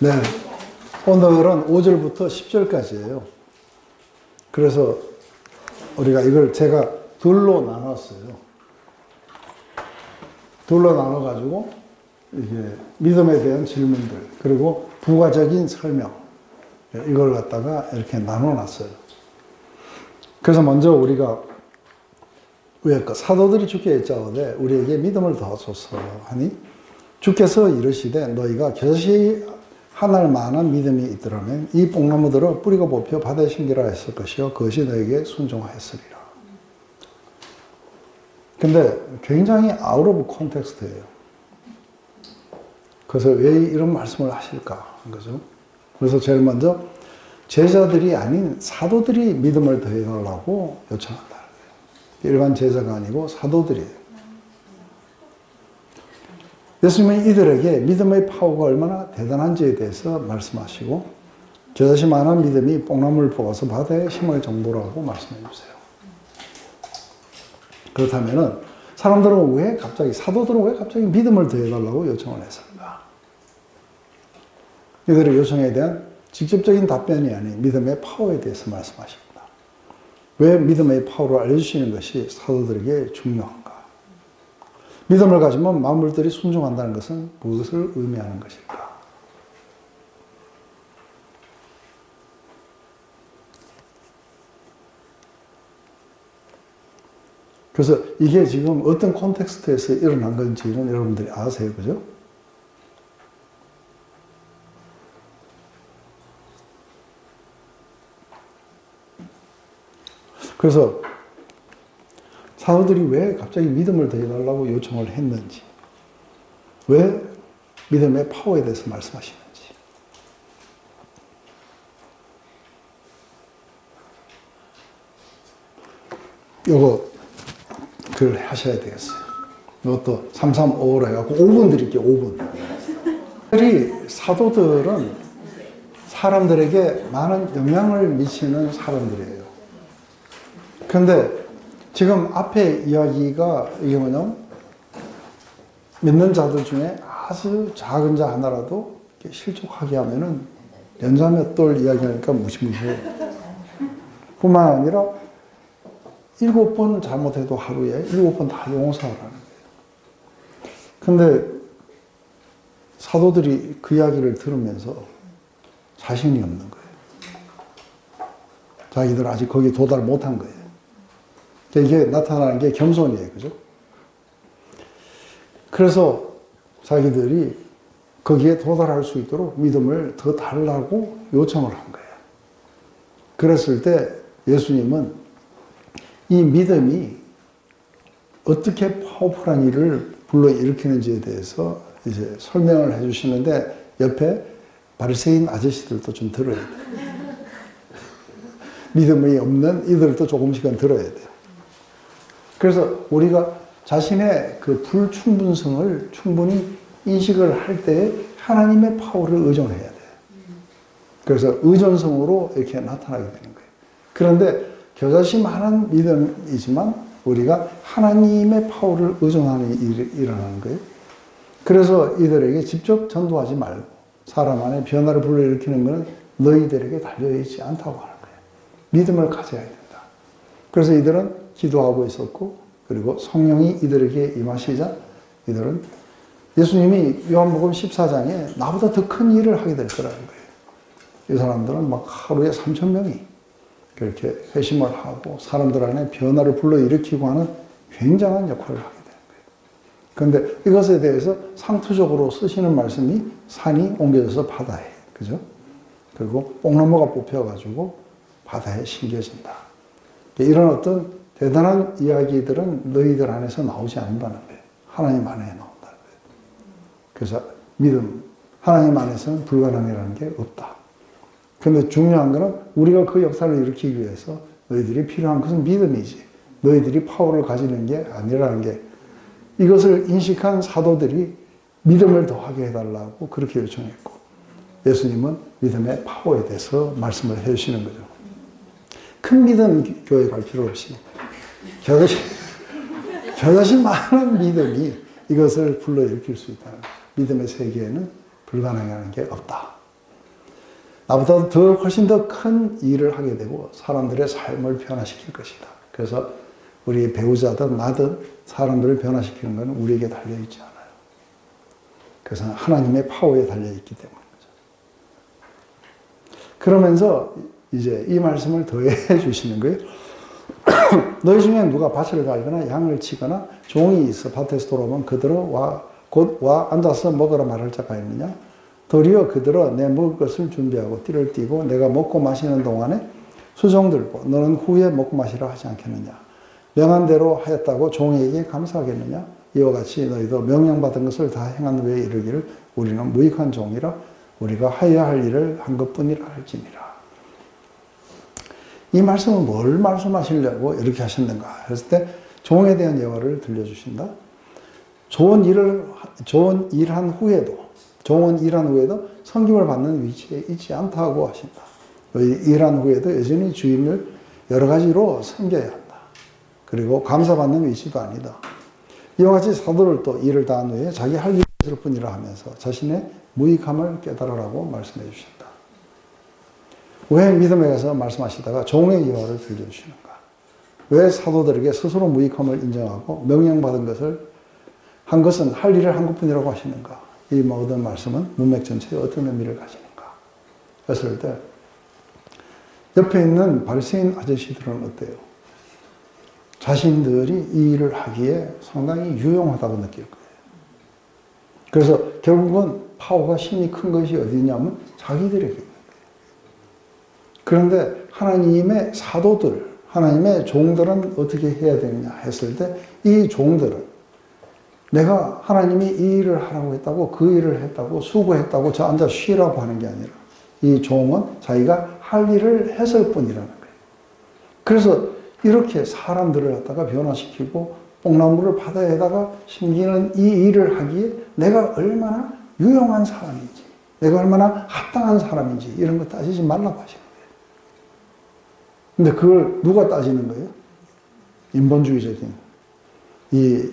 네. 오늘은 5절부터 10절까지예요. 그래서 우리가 이걸 제가 둘로 나눴어요. 둘로 나눠가지고 이게 믿음에 대한 질문들 그리고 부가적인 설명 이걸 갖다가 이렇게 나눠놨어요. 그래서 먼저 우리가 왜 사도들이 주께 여짜오되 우리에게 믿음을 더하소서 하니 주께서 이르시되 너희가 겨자씨 하나를 만한 믿음이 있더라면 이 뽕나무들을 뿌리고 뽑혀 바다에 심기라 했을 것이요 그것이 너에게 순종하였으리라. 근데 굉장히 아웃 오브 콘텍스트예요. 그래서 왜 이런 말씀을 하실까? 그죠? 그래서 제일 먼저 제자들이 아닌 사도들이 믿음을 더해달라고 요청한다. 일반 제자가 아니고 사도들이에요. 예수님은 이들에게 믿음의 파워가 얼마나 대단한지에 대해서 말씀하시고 겨자씨만한 믿음이 뽕나무를 뽑아서 바다에 심을 정도라고 말씀해 주세요. 그렇다면 사람들은 왜 갑자기 사도들은 왜 갑자기 믿음을 더해달라고 요청을 했을까? 이들의 요청에 대한 직접적인 답변이 아닌 믿음의 파워에 대해서 말씀하십니다. 왜 믿음의 파워를 알려주시는 것이 사도들에게 중요한가? 믿음을 가지면 만물들이 순종한다는 것은 무엇을 의미하는 것일까? 그래서 이게 지금 어떤 콘텍스트에서 일어난 건지는 여러분들이 아세요, 그죠? 그래서 사도들이 왜 갑자기 믿음을 더해달라고 요청을 했는지, 왜 믿음의 파워에 대해서 말씀하시는지. 요거 그걸 하셔야 되겠어요. 이것도 335로 해갖고 5분 드릴게요, 5분. 사도들은 사람들에게 많은 영향을 미치는 사람들이에요. 그런데 지금 앞에 이야기가 이게 뭐냐면 믿는 자들 중에 아주 작은 자 하나라도 실족하게 하면은 연자 몇 돌 이야기하니까 무시무시해요. 뿐만 아니라 7번 잘못해도 하루에 7번 다 용서하라는 거예요. 근데 사도들이 그 이야기를 들으면서 자신이 없는 거예요. 자기들 아직 거기 도달 못한 거예요. 이게 나타나는 게 겸손이에요. 그죠? 그래서 자기들이 거기에 도달할 수 있도록 믿음을 더 달라고 요청을 한 거예요. 그랬을 때 예수님은 이 믿음이 어떻게 파워풀한 일을 불러일으키는지에 대해서 이제 설명을 해 주시는데 옆에 바리새인 아저씨들도 좀 들어야 돼요. 믿음이 없는 이들도 조금씩은 들어야 돼요. 그래서 우리가 자신의 그 불충분성을 충분히 인식을 할 때 하나님의 파워를 의존해야 돼요. 그래서 의존성으로 이렇게 나타나게 되는 거예요. 그런데 겨자씨만한 믿음이지만 우리가 하나님의 파워를 의존하는 일이 일어나는 거예요. 그래서 이들에게 직접 전도하지 말고 사람 안에 변화를 불러일으키는 것은 너희들에게 달려있지 않다고 하는 거예요. 믿음을 가져야 된다. 그래서 이들은 기도하고 있었고 그리고 성령이 이들에게 임하시자 이들은 예수님이 요한복음 14장에 나보다 더 큰 일을 하게 될 거라는 거예요. 이 사람들은 막 하루에 3,000명이 그렇게 회심을 하고 사람들 안에 변화를 불러일으키고 하는 굉장한 역할을 하게 되는 거예요. 그런데 이것에 대해서 상투적으로 쓰시는 말씀이 산이 옮겨져서 바다에, 그죠? 그리고 뽕나무가 뽑혀가지고 바다에 심겨진다. 이런 어떤 대단한 이야기들은 너희들 안에서 나오지 않는다는 거예요. 하나님 안에 나온다는 거예요. 그래서 믿음, 하나님 안에서는 불가능이라는 게 없다. 그런데 중요한 거는 우리가 그 역사를 일으키기 위해서 너희들이 필요한 것은 믿음이지 너희들이 파워를 가지는 게 아니라는 게 이것을 인식한 사도들이 믿음을 더하게 해달라고 그렇게 요청했고 예수님은 믿음의 파워에 대해서 말씀을 해주시는 거죠. 큰 믿음 교회 갈 필요 없이 겨자씨 많은 믿음이 이것을 불러일으킬 수 있다는 거예요. 믿음의 세계에는 불가능한 게 없다. 나보다 더 훨씬 더 큰 일을 하게 되고 사람들의 삶을 변화시킬 것이다. 그래서 우리 배우자든 나든 사람들을 변화시키는 것은 우리에게 달려있지 않아요. 그래서 하나님의 파워에 달려있기 때문이죠. 그러면서 이제 이 말씀을 더해 주시는 거예요. 너희 중에 누가 밭을 갈거나 양을 치거나 종이 있어 밭에서 돌아오면 그대로 곧 와 앉아서 먹으라 말할 자가 있느냐? 도리어 그들어 내 먹을 것을 준비하고 띠를 띠고 내가 먹고 마시는 동안에 수종 들고 너는 후에 먹고 마시라 하지 않겠느냐? 명한 대로 하였다고 종에게 감사하겠느냐? 이와 같이 너희도 명령받은 것을 다 행한 후에 이르기를 우리는 무익한 종이라 우리가 하여야 할 일을 한 것뿐이라 할지니라. 이 말씀은 뭘 말씀하시려고 이렇게 하셨는가 했을 때 종에 대한 예화를 들려주신다. 좋은 일한 후에도 종은 일한 후에도 섬김을 받는 위치에 있지 않다고 하신다. 일한 후에도 여전히 주인을 여러 가지로 섬겨야 한다. 그리고 감사받는 위치도 아니다. 이와 같이 사도를 또 일을 다한 후에 자기 할 일을 했을 뿐이라 하면서 자신의 무익함을 깨달으라고 말씀해 주신다. 왜 믿음에 가서 말씀하시다가 종의 예화를 들려주시는가? 왜 사도들에게 스스로 무익함을 인정하고 명령받은 것을 한 것은 할 일을 한 것뿐이라고 하시는가? 이 모든 말씀은 문맥 전체에 어떤 의미를 가지는가? 했을 때 옆에 있는 바리새인 아저씨들은 어때요? 자신들이 이 일을 하기에 상당히 유용하다고 느낄 거예요. 그래서 결국은 파워가 힘이 큰 것이 어디냐면 자기들에게 있는 거예요. 그런데 하나님의 사도들, 하나님의 종들은 어떻게 해야 되느냐 했을 때 이 종들은 내가 하나님이 이 일을 하라고 했다고 그 일을 했다고 수고했다고 저 앉아 쉬라고 하는 게 아니라 이 종은 자기가 할 일을 했을 뿐이라는 거예요. 그래서 이렇게 사람들을 갖다가 변화시키고 뽕나무를 바다에다가 심기는 이 일을 하기에 내가 얼마나 유용한 사람인지 내가 얼마나 합당한 사람인지 이런 거 따지지 말라고 하시는 거예요. 근데 그걸 누가 따지는 거예요? 인본주의적인 이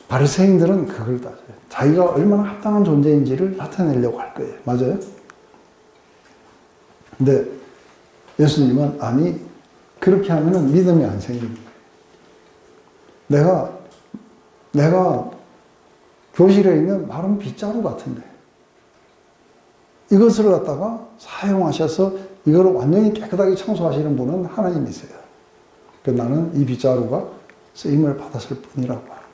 바리새인들은 그걸 따져요. 자기가 얼마나 합당한 존재인지를 나타내려고 할 거예요. 맞아요? 근데 예수님은 아니 그렇게 하면은 믿음이 안 생기는 거예요. 내가 교실에 있는 마른 빗자루 같은데 이것을 갖다가 사용하셔서 이걸 완전히 깨끗하게 청소하시는 분은 하나님이세요. 그래서 나는 이 빗자루가 쓰임을 받았을 뿐이라고 하는 거예요.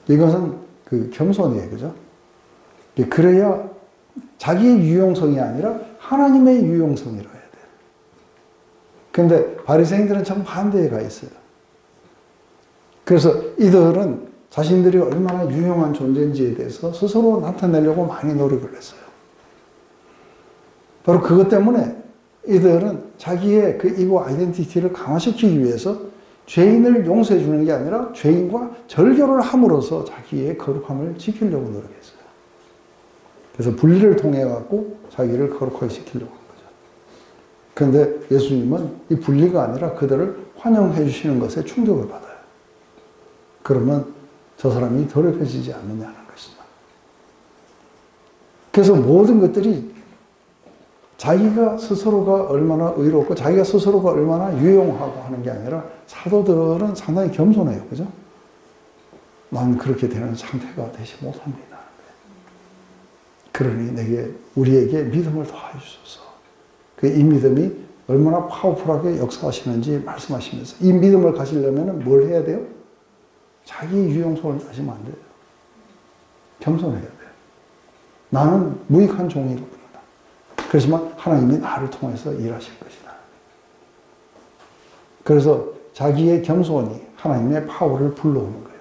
이것은 그 겸손이에요. 그죠? 그래야 자기의 유용성이 아니라 하나님의 유용성이라 해야 돼요. 그런데 바리새인들은 참 반대에 가 있어요. 그래서 이들은 자신들이 얼마나 유용한 존재인지에 대해서 스스로 나타내려고 많이 노력을 했어요. 바로 그것 때문에 이들은 자기의 그 이고 아이덴티티를 강화시키기 위해서 죄인을 용서해 주는 게 아니라 죄인과 절교를 함으로써 자기의 거룩함을 지키려고 노력했어요. 그래서 분리를 통해 갖고 자기를 거룩하게 시키려고 한 거죠. 그런데 예수님은 이 분리가 아니라 그들을 환영해 주시는 것에 충격을 받아요. 그러면 저 사람이 더럽혀지지 않느냐는 것이죠. 그래서 모든 것들이 자기가 스스로가 얼마나 의롭고 자기가 스스로가 얼마나 유용하고 하는 게 아니라 사도들은 상당히 겸손해요. 그죠? 나는 그렇게 되는 상태가 되지 못합니다. 그러니 우리에게 믿음을 더하여 주소서. 이 믿음이 얼마나 파워풀하게 역사하시는지 말씀하시면서 이 믿음을 가지려면 뭘 해야 돼요? 자기 유용성을 따지면 안 돼요. 겸손해야 돼요. 나는 무익한 종이로구나. 그렇지만 하나님이 나를 통해서 일하실 것이다. 그래서 자기의 겸손이 하나님의 파워를 불러오는 거예요.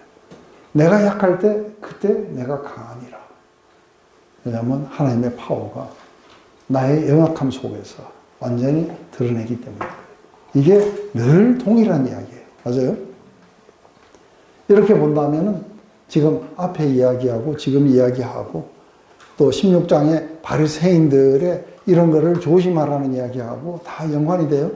내가 약할 때 그때 내가 강하니라. 왜냐하면 하나님의 파워가 나의 연약함 속에서 완전히 드러내기 때문에 이게 늘 동일한 이야기예요. 맞아요? 이렇게 본다면은 지금 앞에 이야기하고 지금 이야기하고 또 16장의 바리새인들의 이런 거를 조심하라는 이야기하고 다 연관이 돼요.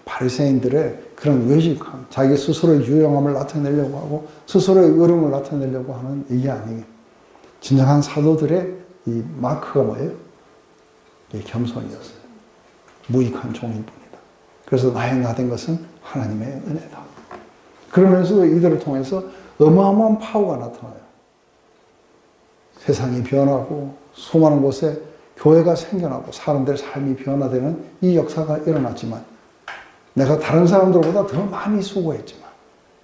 바리새인들의 그런 외식함, 자기 스스로의 유용함을 나타내려고 하고 스스로의 의로움을 나타내려고 하는 이게 아니에요. 진정한 사도들의 이 마크가 뭐예요? 이게 겸손이었어요. 무익한 종일뿐이다. 그래서 나의 나 된 것은 하나님의 은혜다. 그러면서도 이들을 통해서 어마어마한 파워가 나타나요. 세상이 변하고 수많은 곳에 교회가 생겨나고 사람들의 삶이 변화되는 이 역사가 일어났지만 내가 다른 사람들보다 더 많이 수고했지만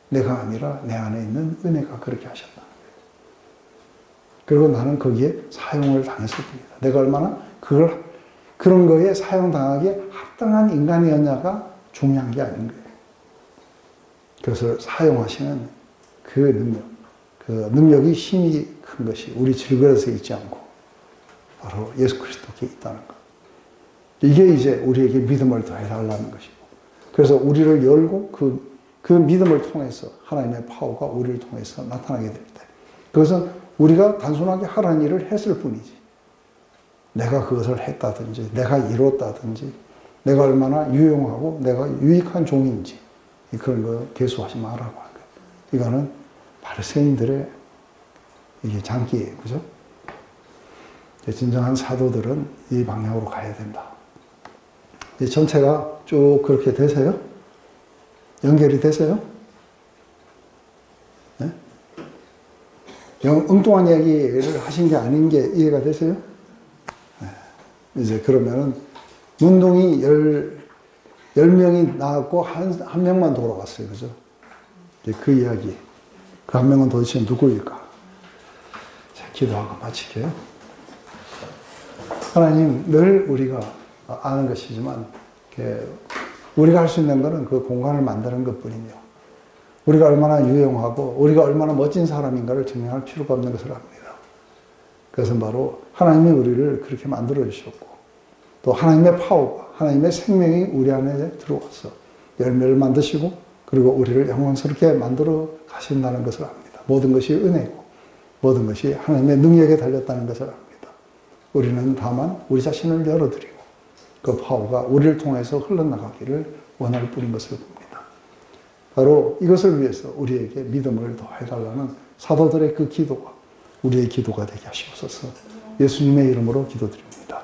내가 아니라 내 안에 있는 은혜가 그렇게 하셨다. 그리고 나는 거기에 사용을 당했을 뿐이다. 내가 얼마나 그런 거에 사용당하기에 합당한 인간이었냐가 중요한 게 아닌 거예요. 그래서 사용하시는 그 능력, 그 능력이 힘이 큰 것이 우리 질그릇에 있지 않고 바로 예수 그리스도께 있다는 것. 이게 이제 우리에게 믿음을 더해달라는 것이고, 그래서 우리를 열고 그 믿음을 통해서 하나님의 파워가 우리를 통해서 나타나게 될 때, 그것은 우리가 단순하게 하라는 일을 했을 뿐이지, 내가 그것을 했다든지, 내가 이뤘다든지, 내가 얼마나 유용하고 내가 유익한 종인지, 그런 거 계수하지 말라고 하는 거예요. 이거는 바리새인들의 이게 장기예요. 그죠? 진정한 사도들은 이 방향으로 가야 된다. 전체가 쭉 그렇게 되세요? 연결이 되세요? 네? 엉뚱한 얘기를 하신 게 아닌 게 이해가 되세요? 네. 이제 그러면은 문둥이 10명이 나왔고 한 명만 돌아왔어요. 그죠? 그 이야기. 그 한 명은 도대체 누구일까? 자, 기도하고 마칠게요. 하나님, 늘 우리가 아는 것이지만 우리가 할 수 있는 것은 그 공간을 만드는 것뿐이며 우리가 얼마나 유용하고 우리가 얼마나 멋진 사람인가를 증명할 필요가 없는 것을 압니다. 그것은 바로 하나님이 우리를 그렇게 만들어 주셨고 또 하나님의 파워가, 하나님의 생명이 우리 안에 들어와서 열매를 만드시고 그리고 우리를 영광스럽게 만들어 가신다는 것을 압니다. 모든 것이 은혜고 모든 것이 하나님의 능력에 달렸다는 것을 압니다. 우리는 다만 우리 자신을 열어드리고 그 파워가 우리를 통해서 흘러나가기를 원할 뿐인 것을 봅니다. 바로 이것을 위해서 우리에게 믿음을 더해달라는 사도들의 그 기도가 우리의 기도가 되게 하시옵소서. 예수님의 이름으로 기도드립니다.